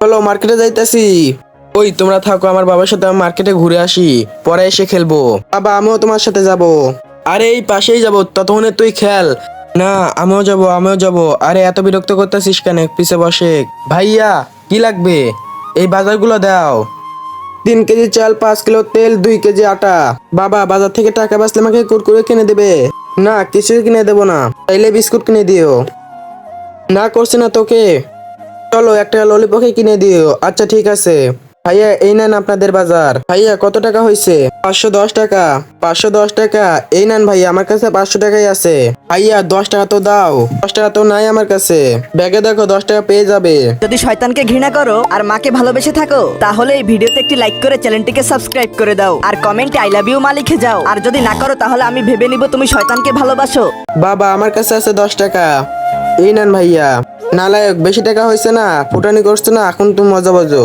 চলো মার্কেটে যাইতাছি। ওই তোমরা থাকো, আমার বাবার সাথে আমি মার্কেটে ঘুরে আসি, পরে এসে খেলবো। বাবা আমিও তোমার সাথে যাব। আরে এই পাশেই যাব, ততক্ষণে তুই খেল। না আমিও যাব। আরে এত বিরক্ত করতেছিস কেন, পিছে বসে। ভাইয়া কি লাগবে? এই বাজারগুলো দাও। 3 কেজি চাল, 5 কিলো তেল, 2 কেজি আটা। বাবা বাজার থেকে টাকা বাঁচলে আমাকে কুরকুরে কিনে দেবে? না কিছুই কিনে দেবো না। তাইলে বিস্কুট কিনে দিও। না করছি না তোকে। চলো একটা ললিপপ কিনে দিও। আচ্ছা ঠিক আছে। ভাইয়া এই নেন আপনাদের বাজার। ভাইয়া কত টাকা হয়েছে? 510 টাকা। 510 টাকা? এই নেন ভাইয়া, আমার কাছে 500 টাকাই আছে। ভাইয়া 10 টাকা তো দাও। 10 টাকা তো নাই আমার কাছে। ব্যাগে দেখো, 10 টাকা পেয়ে যাবে। যদি শয়তানকে ঘৃণা করো আর মাকে ভালোবেসে থাকো, তাহলে এই ভিডিওতে একটি লাইক করে চ্যানেলটিকে সাবস্ক্রাইব করে দাও আর কমেন্টে আই লাভ ইউ মা লিখে যাও। আর যদি না করো তাহলে আমি ভেবে নিব তুমি শয়তানকে ভালোবাসো। বাবা আমার কাছে আছে 10 টাকা। এই নেন ভাইয়া। নালায়ক, বেশি টাকা হয়েছে না, ফুটানি করছে না, এখন তুমি মজা বাজো।